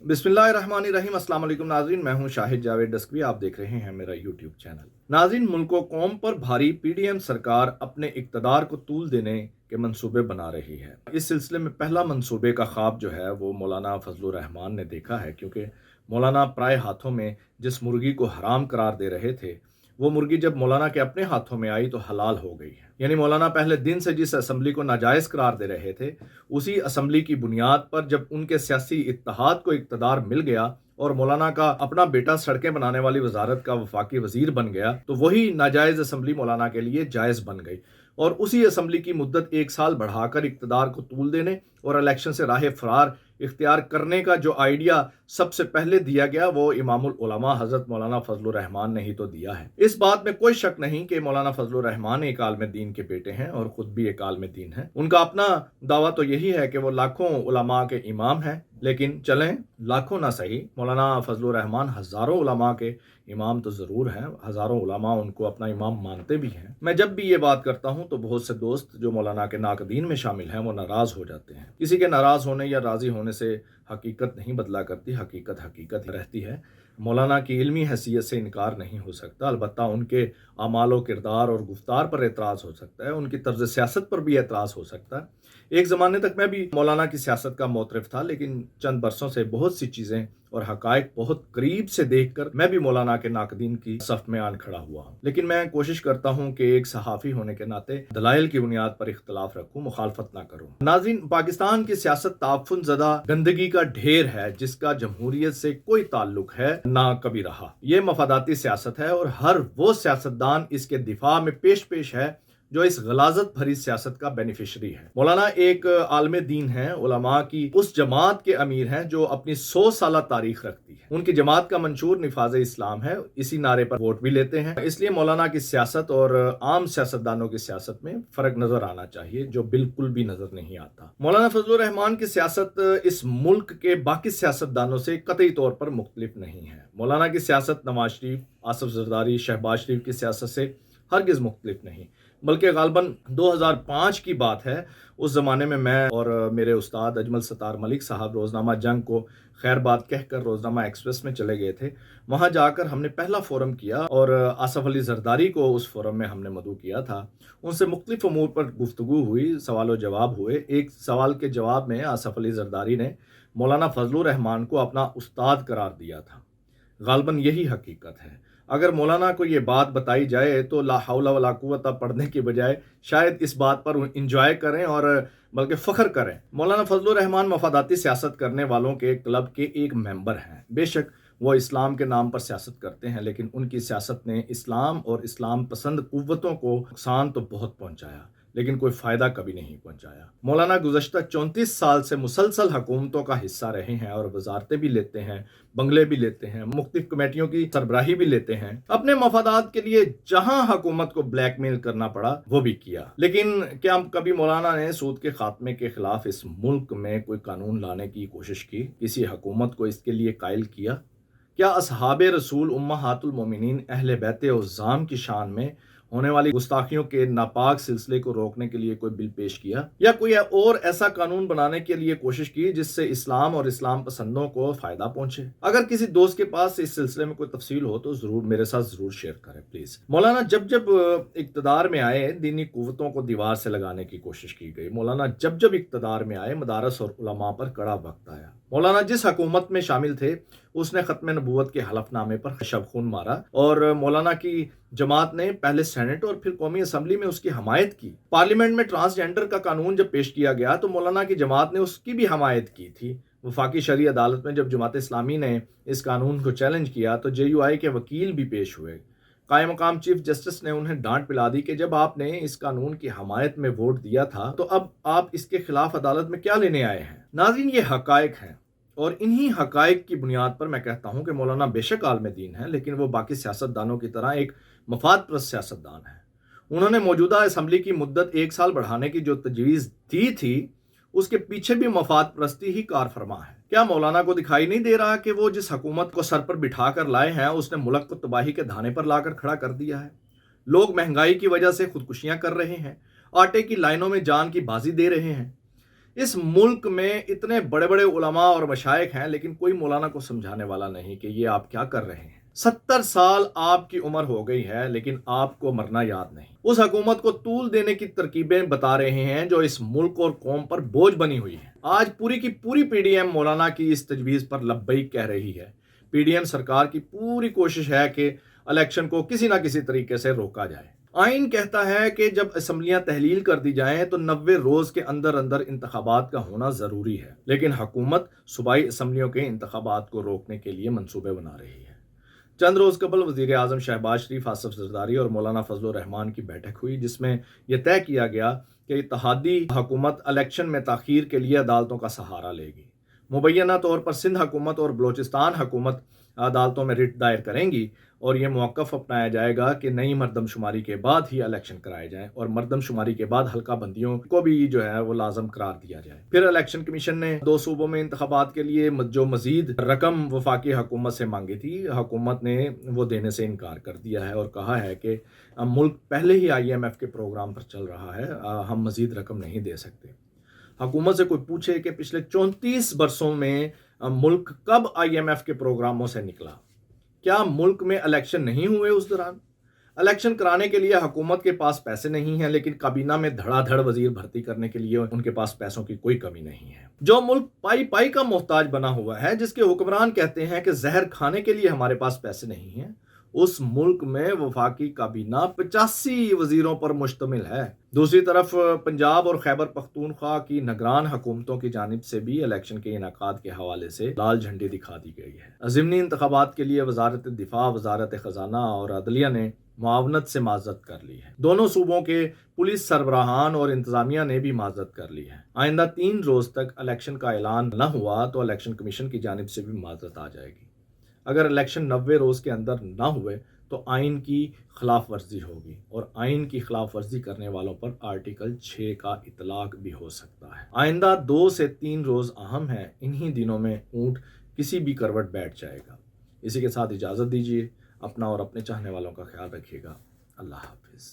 बिस्मिल्लाहिर्रहमानिर्रहीम। अस्सलाम वालेकुम नाज़रीन, मैं हूं शाहिद जावेद डस्कवी। आप देख रहे हैं मेरा यूट्यूब चैनल। नाज़रीन, मुल्क व कौम पर भारी पीडीएम सरकार अपने इक़्तिदार को तूल देने के मंसूबे बना रही है। इस सिलसिले में पहला मंसूबे का ख्वाब जो है वो मौलाना फजलुर रहमान ने देखा है, क्योंकि मौलाना पराए हाथों में जिस मुर्गी को हराम करार दे रहे थे, वो मुर्गी जब मौलाना के अपने हाथों में आई तो हलाल हो गई है। यानी मौलाना पहले दिन से जिस असम्बली को नाजायज़ करार दे रहे थे, उसी असम्बली की बुनियाद पर जब उनके सियासी इत्तेहाद को इक़्तिदार मिल गया और मौलाना का अपना बेटा सड़कें बनाने वाली वजारत का वफाकी वजीर बन गया, तो वही नाजायज़ असम्बली मौलाना के लिए जायज़ बन गई और उसी असम्बली की मुद्दत 1 साल बढ़ाकर इक़्तिदार को तूल देने और इलेक्शन से राह फरार इख्तियार करने का जो आइडिया सबसे पहले दिया गया, वो इमामुल उलमा हज़रत मौलाना फजलुर रहमान ने ही तो दिया है। इस बात में कोई शक नहीं कि मौलाना फजलुर रहमान एक आलिम दीन के बेटे हैं और खुद भी एक आलिम दीन है। उनका अपना दावा तो यही है कि वो लाखों उलमा के इमाम हैं, लेकिन चलें लाखों ना सही, मौलाना फजलुर रहमान हज़ारों उलमा के इमाम तो ज़रूर हैं। हज़ारों उलमा उनको अपना इमाम मानते भी हैं। मैं जब भी ये बात करता हूँ तो बहुत से दोस्त जो मौलाना के नाकदीन में शामिल हैं वो नाराज़ हो जाते हैं। किसी के नाराज़ होने या राज़ी होने से हकीकत नहीं बदला करती, हकीकत हकीकत रहती है। मौलाना की इल्मी हैसियत से इनकार नहीं हो सकता, अलबत्ता उनके आमाल व किरदार और गुफ्तार पर एतराज़ हो सकता है, उनकी तर्ज सियासत पर भी एतराज़ हो सकता है। एक ज़माने तक मैं भी मौलाना की सियासत का मोतरफ था, लेकिन चंद बरसों से बहुत सी चीज़ें और हकायक बहुत करीब से देखकर मैं भी मौलाना के नाकदीन की सफ में आन खड़ा हुआ हूँ। लेकिन मैं कोशिश करता हूँ कि एक सहाफ़ी होने के नाते दलाइल की बुनियाद पर इख्तलाफ रखूँ, मुखालफत ना करूँ। नाज़रीन, पाकिस्तान की सियासत ताफुन ज़दा गंदगी का ढेर है जिसका जमहूरियत से कोई ताल्लुक है ना कभी रहा। ये मफादाती सियासत है और हर वो सियासतदान इसके दिफा में पेश पेश है जो इस गलाजत भरी सियासत का बेनिफिशरी है। मौलाना एक आलिम दीन है, उलमा की उस जमात के अमीर हैं जो अपनी 100 साल तारीख रखती है। उनकी जमात का मंशूर निफाज इस्लाम है, इसी नारे पर वोट भी लेते हैं। इसलिए मौलाना की सियासत और आम सियासतदानों की सियासत में फर्क नजर आना चाहिए, जो बिल्कुल भी नजर नहीं आता। मौलाना फजलुर रहमान की सियासत इस मुल्क के बाकी सियासतदानों से कतई तौर पर मुख्तलिफ नहीं है। मौलाना की सियासत नवाज शरीफ, आसिफ जरदारी, शहबाज शरीफ की सियासत से हरगिज मुख्तलिफ नहीं, बल्कि गालबन 2005 की बात है। उस ज़माने में मैं और मेरे उस्ताद अजमल सत्तार मलिक साहब रोज़नामा जंग को खैर बात कहकर रोज़नामा एक्सप्रेस में चले गए थे। वहाँ जाकर हमने पहला फ़ोरम किया और आसफ़ अली ज़रदारी को उस फ़ोरम में हमने मदऊ किया था। उनसे मुख्तलिफ अमूर पर गुफ्तगू हुई, सवाल व जवाब हुए। एक सवाल के जवाब में आसफ़ अली ज़रदारी ने मौलाना फजलुर रहमान को अपना उस्ताद करार दिया था। गालबन यही हकीकत है। अगर मौलाना को ये बात बताई जाए तो ला हौला वला कुव्वता पढ़ने के बजाय शायद इस बात पर इंजॉय करें और बल्कि फ़ख्र करें। मौलाना फजलुर रहमान मफादाती सियासत करने वालों के क्लब के एक मेंबर हैं। बेशक वो इस्लाम के नाम पर सियासत करते हैं, लेकिन उनकी सियासत ने इस्लाम और इस्लाम पसंद कुव्वतों को नुकसान तो बहुत पहुँचाया, लेकिन कोई फ़ायदा कभी नहीं पहुंचाया। मौलाना गुज़श्ता 34 साल से मुसलसल हुकूमतों का हिस्सा रहे हैं और वजारतें भी लेते हैं, बंगले भी लेते हैं, मुख्तलिफ कमेटियों की सरबराही भी लेते हैं। अपने मफादात के लिए जहां हुकूमत को ब्लैकमेल करना पड़ा वो भी किया। लेकिन क्या कभी मौलाना ने सूद के खात्मे के खिलाफ इस मुल्क में कोई कानून लाने की कोशिश की? किसी हुकूमत को इसके लिए कायल किया? क्या असहाबे रसूल उम्महातुल मोमिनीन अहले बैत उज़्ज़ाम की शान में होने वाली गुस्ताखियों के नापाक सिलसिले को रोकने के लिए कोई बिल पेश किया, या कोई और ऐसा कानून बनाने के लिए कोशिश की जिससे इस्लाम और इस्लाम पसंदों को फायदा पहुंचे? अगर किसी दोस्त के पास इस सिलसिले में कोई तफसील हो तो जरूर मेरे साथ जरूर शेयर करें प्लीज। मौलाना जब जब इक्तदार में आए, दीनी कुव्वतों को दीवार से लगाने की कोशिश की गई। मौलाना जब जब इक्तदार में आए, मदारस और उलमा पर कड़ा वक्त आया। मौलाना जिस हुकूमत में शामिल थे उसने खत्म नबूवत के हलफनामे पर शबखून मारा और मौलाना की जमात ने पहले सेनेट और फिर कौमी असम्बली में उसकी हमायत की। पार्लियामेंट में ट्रांसजेंडर का कानून जब पेश किया गया तो मौलाना की जमात ने उसकी भी हमायत की थी। वफाकी शरई अदालत में जब जमात इस्लामी ने इस कानून को चैलेंज किया तो JUI के वकील भी पेश हुए। कायम मकाम चीफ जस्टिस ने उन्हें डांट पिला दी कि जब आपने इस कानून की हमायत में वोट दिया था तो अब आप इसके खिलाफ अदालत में क्या लेने आए हैं। नाज़रीन, ये हकायक हैं और इन्हीं हकायक की बुनियाद पर मैं कहता हूं कि मौलाना बेशक आलिम दीन है, लेकिन वो बाकी सियासतदानों की तरह एक मफाद परस्त सियासतदान है। उन्होंने मौजूदा असम्बली की मुद्दत 1 साल बढ़ाने की जो तजवीज़ दी थी उसके पीछे भी मफाद परस्ती ही कार फरमा है। क्या मौलाना को दिखाई नहीं दे रहा कि वो जिस हुकूमत को सर पर बिठा कर लाए हैं उसने मुल्क को तबाही के धाने पर लाकर खड़ा कर दिया है। लोग महंगाई की वजह से खुदकुशियां कर रहे हैं, आटे की लाइनों में जान की बाजी दे रहे हैं। اس ملک میں اتنے بڑے بڑے علماء اور مشائخ ہیں لیکن کوئی مولانا کو سمجھانے والا نہیں کہ یہ آپ کیا کر رہے ہیں۔ 70 سال آپ کی عمر ہو گئی ہے لیکن آپ کو مرنا یاد نہیں۔ اس حکومت کو طول دینے کی ترکیبیں بتا رہے ہیں جو اس ملک اور قوم پر بوجھ بنی ہوئی ہیں۔ آج پوری کی پوری پی ڈی ایم مولانا کی اس تجویز پر لبیک کہہ رہی ہے۔ پی ڈی ایم سرکار کی پوری کوشش ہے کہ الیکشن کو کسی نہ کسی طریقے سے روکا جائے۔ آئین کہتا ہے کہ جب اسمبلیاں تحلیل کر دی جائیں تو 90 روز کے اندر اندر انتخابات کا ہونا ضروری ہے، لیکن حکومت صوبائی اسمبلیوں کے انتخابات کو روکنے کے لیے منصوبے بنا رہی ہے۔ چند روز قبل وزیر اعظم شہباز شریف، آصف زرداری اور مولانا فضل الرحمان کی بیٹھک ہوئی جس میں یہ طے کیا گیا کہ اتحادی حکومت الیکشن میں تاخیر کے لیے عدالتوں کا سہارا لے گی۔ مبینہ طور پر سندھ حکومت اور بلوچستان حکومت عدالتوں میں رٹ دائر کریں گی اور یہ موقف اپنایا جائے گا کہ نئی مردم شماری کے بعد ہی الیکشن کرائے جائیں اور مردم شماری کے بعد حلقہ بندیوں کو بھی جو ہے وہ لازم قرار دیا جائے۔ پھر الیکشن کمیشن نے 2 صوبوں میں انتخابات کے لیے جو مزید رقم وفاقی حکومت سے مانگی تھی، حکومت نے وہ دینے سے انکار کر دیا ہے اور کہا ہے کہ ملک پہلے ہی IMF کے پروگرام پر چل رہا ہے، ہم مزید رقم نہیں دے سکتے۔ حکومت سے کوئی پوچھے کہ پچھلے 34 برسوں میں ملک کب IMF کے پروگراموں سے نکلا؟ کیا ملک میں الیکشن نہیں ہوئے اس دوران؟ الیکشن کرانے کے لیے حکومت کے پاس پیسے نہیں ہیں لیکن کابینہ میں دھڑا دھڑ وزیر بھرتی کرنے کے لیے ان کے پاس پیسوں کی کوئی کمی نہیں ہے۔ جو ملک پائی پائی کا محتاج بنا ہوا ہے، جس کے حکمران کہتے ہیں کہ زہر کھانے کے لیے ہمارے پاس پیسے نہیں ہیں، اس ملک میں وفاقی کابینہ 85 وزیروں پر مشتمل ہے۔ دوسری طرف پنجاب اور خیبر پختونخوا کی نگران حکومتوں کی جانب سے بھی الیکشن کے انعقاد کے حوالے سے لال جھنڈی دکھا دی گئی ہے۔ ضمنی انتخابات کے لیے وزارت دفاع، وزارت خزانہ اور عدلیہ نے معاونت سے معذرت کر لی ہے۔ دونوں صوبوں کے پولیس سربراہان اور انتظامیہ نے بھی معذرت کر لی ہے۔ آئندہ 3 روز تک الیکشن کا اعلان نہ ہوا تو الیکشن کمیشن کی جانب سے بھی معذرت آ جائے گی۔ اگر الیکشن 90 روز کے اندر نہ ہوئے تو آئین کی خلاف ورزی ہوگی اور آئین کی خلاف ورزی کرنے والوں پر آرٹیکل 6 کا اطلاق بھی ہو سکتا ہے۔ آئندہ 2 سے 3 روز اہم ہیں، انہی دنوں میں اونٹ کسی بھی کروٹ بیٹھ جائے گا۔ اسی کے ساتھ اجازت دیجیے، اپنا اور اپنے چاہنے والوں کا خیال رکھیے گا۔ اللہ حافظ۔